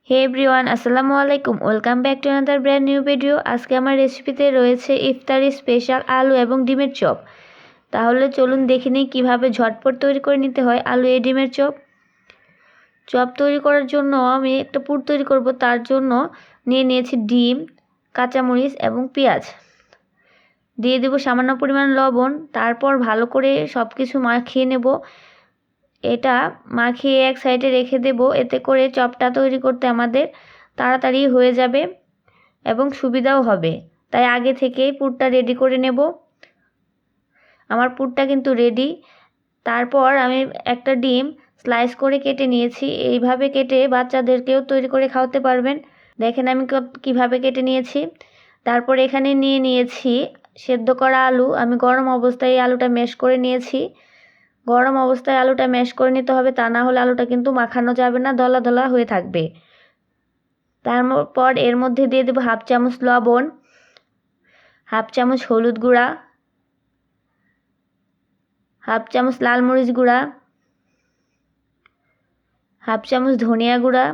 হে everyone, আসসালামু আলাইকুম। Welcome back to another brand new video. আজকে আমার রেসিপিতে রয়েছে ইফতারি স্পেশাল আলু এবং ডিমের চপ। তাহলে চলুন দেখে নিই কীভাবে ঝটপট তৈরি করে নিতে হয় আলু এই ডিমের চপ। চপ তৈরি করার জন্য আমি একটা পুর তৈরি করব, তার জন্য নিয়ে নিয়েছি ডিম, কাঁচামরিচ এবং পেঁয়াজ। দিয়ে দেব সামান্য পরিমাণ লবণ। তারপর ভালো করে সব কিছু মাখিয়ে নেব। এটা মাখিয়ে এক সাইডে রেখে দেব, এতে করে চপটা তৈরি করতে আমাদের তাড়াতাড়ি হয়ে যাবে এবং সুবিধাও হবে। তাই আগে থেকেই পুরটা রেডি করে নেব। আমার পুরটা কিন্তু রেডি। তারপর আমি একটা ডিম স্লাইস করে কেটে নিয়েছি। এইভাবে কেটে বাচ্চাদেরকেও তৈরি করে খাওয়াতে পারবেন। দেখেন আমি কিভাবে কেটে নিয়েছি। তারপর এখানে নিয়ে নিয়েছি সেদ্ধ করা আলু। আমি গরম অবস্থায় আলুটা ম্যাশ করে নিয়েছি। গরম অবস্থায় আলুটা ম্যাশ করে নিতে হবে, তা না হলে আলুটা কিন্তু মাখানো যাবে না, দলা দলা হয়ে থাকবে। তারপর এর মধ্যে দিয়ে দেবো হাফ চামচ লবণ, হাফ চামচ হলুদ গুঁড়া, হাফ চামচ লাল মরিচ গুঁড়া, হাফ চামচ ধনিয়া গুঁড়া।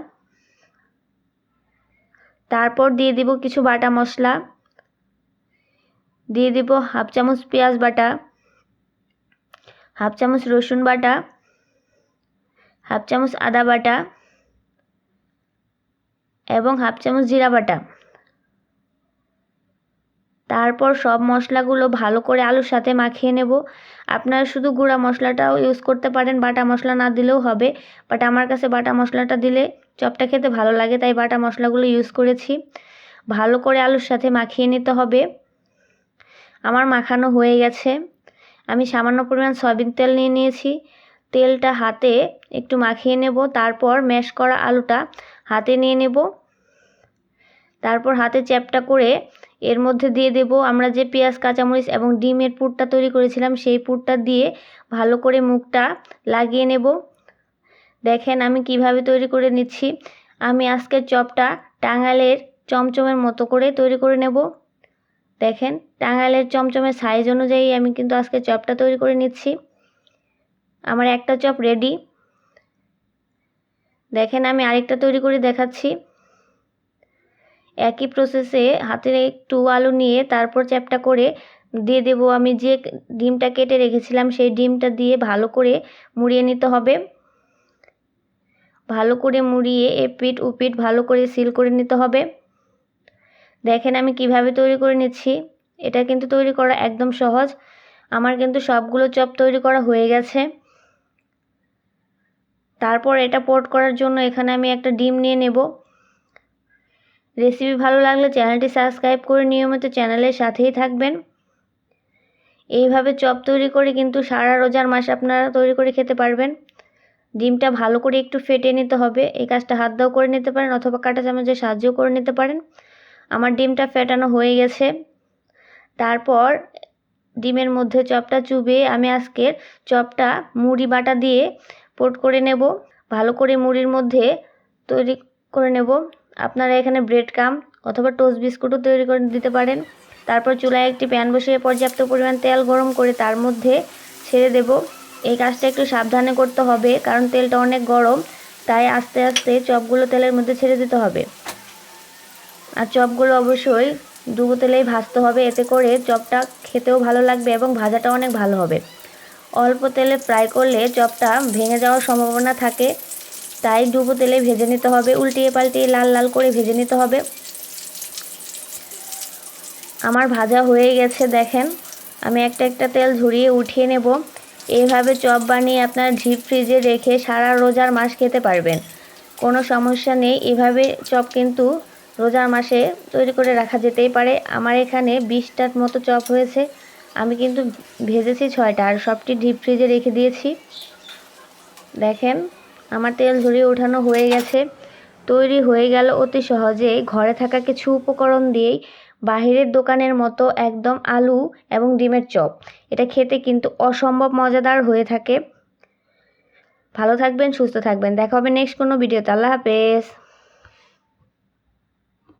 তারপর দিয়ে দেব কিছু বাটা মশলা, দিয়ে দেব হাফ চামচ পেঁয়াজ বাটা, হাফ চামচ রসুন বাটা, হাফ চামচ আদা বাটা এবং হাফ চামচ জিরা বাটা। তারপর সব মশলাগুলো ভালো করে আলুর সাথে মাখিয়ে নেব। আপনারা শুধু গুঁড়া মশলাটাও ইউজ করতে পারেন, বাটা মশলা না দিলেও হবে। বাট আমার কাছে বাটা মশলাটা দিলে চপটা খেতে ভালো লাগে, তাই বাটা মশলাগুলো ইউজ করেছি। ভালো করে আলুর সাথে মাখিয়ে নিতে হবে। আমার মাখানো হয়ে গেছে। আমি সামান্য পরিমাণ সয়াবিন তেল নিয়ে নিয়েছি। তেলটা হাতে একটু মাখিয়ে নেব। তারপর ম্যাশ করা আলুটা হাতে নিয়ে নেব। তারপর হাতে চ্যাপটা করে এর মধ্যে দিয়ে দেব আমরা যে পেঁয়াজ, কাঁচামরিচ এবং ডিমের পুরটা তৈরি করেছিলাম, সেই পুরটা দিয়ে ভালো করে মুখটা লাগিয়ে নেব। দেখেন আমি কিভাবে তৈরি করে নিচ্ছি। আমি আজকের চপটা টাঙ্গাইলের চমচমের মতো করে তৈরি করে নেব। দেখেন টাঙ্গাইলের চমচমের সাইজ অনুযায়ী আমি কিন্তু আজকে চপটা তৈরি করে নিচ্ছি। আমার একটা চপ রেডি। দেখেন আমি আরেকটা তৈরি করে দেখাচ্ছি। একই প্রসেসে হাতে একটু আলু নিয়ে তারপর চ্যাপটা করে দিয়ে দেব আমি যে ডিমটা কেটে রেখেছিলাম, সেই ডিমটা দিয়ে ভালো করে মুড়িয়ে নিতে হবে। ভালো করে মুড়িয়ে এপিঠ ওপিঠ ভালো করে সিল করে নিতে হবে। দেখেন আমি কিভাবে তৈরি করে নিচ্ছি। এটা কিন্তু তৈরি করা একদম সহজ। আমার কিন্তু সবগুলো চপ তৈরি করা হয়ে গেছে। তারপর এটা পোর্ট করার জন্য এখানে আমি একটা ডিম নিয়ে নেব। রেসিপি ভালো লাগলে চ্যানেলটি সাবস্ক্রাইব করে নিয়মিত চ্যানেলের সাথেই থাকবেন। এইভাবে চপ তৈরি করে কিন্তু সারা রোজার মাস আপনারা তৈরি করে খেতে পারবেন। ডিমটা ভালো করে একটু ফেটে নিতে হবে। এই কাজটা হাত দিয়েও করে নিতে পারেন অথবা কাঁটা চামচের সাহায্যেও করে নিতে পারেন। আমার ডিমটা ফেটানো হয়ে গেছে। তারপর ডিমের মধ্যে চপটা চুবিয়ে আমি আজকের চপটা মুড়ি বাটা দিয়ে পোর্ট করে নেব। ভালো করে মুড়ির মধ্যে তৈরি করে নেব। আপনারা এখানে ব্রেড ক্রাম্ব অথবা টোস্ট বিস্কুটও তৈরি করে দিতে পারেন। তারপর চুলায় একটি প্যান বসিয়ে পর্যাপ্ত পরিমাণ তেল গরম করে তার মধ্যে ছেড়ে দেব। এই কাজটা একটু সাবধানে করতে হবে, কারণ তেলটা অনেক গরম, তাই আস্তে আস্তে চপগুলো তেলের মধ্যে ছেড়ে দিতে হবে। আর চপগুলো অবশ্যই ডুবো তেলেই ভাজতে হবে, এতে করে চপটা খেতেও ভালো লাগবে এবং ভাজাটা অনেক ভালো হবে। অল্প তেলে ফ্রাই করলে চপটা ভেঙে যাওয়ার সম্ভাবনা থাকে, তাই ডুবো তেলে ভেজে নিতে হবে। উল্টিয়ে পাল্টিয়ে লাল লাল করে ভেজে নিতে হবে। আমার ভাজা হয়ে গেছে। দেখেন আমি একটা একটা তেল ঝরিয়ে উঠিয়ে নেব। এইভাবে চপ বানিয়ে আপনার ডিপ ফ্রিজে রেখে সারা রোজার মাস খেতে পারবেন, কোনো সমস্যা নেই। এভাবে চপ কিন্তু রোজার মাসে তৈরি করে রাখা যেতেই পারে। আমার এখানে 20টার মতো চপ হয়েছে। আমি কিন্তু ভেজেছি 6টা আর সবটি ডিপ ফ্রিজে রেখে দিয়েছি। দেখেন আমার তেল ঝরিয়ে ওঠানো হয়ে গেছে। তৈরি হয়ে গেল অতি সহজে ঘরে থাকা কিছু উপকরণ দিয়েই বাহিরের দোকানের মতো একদম আলু এবং ডিমের চপ। এটা খেতে কিন্তু অসম্ভব মজাদার হয়ে থাকে। ভালো থাকবেন, সুস্থ থাকবেন। দেখা হবে নেক্সট কোনো ভিডিওতে। আল্লাহ হাফেজ।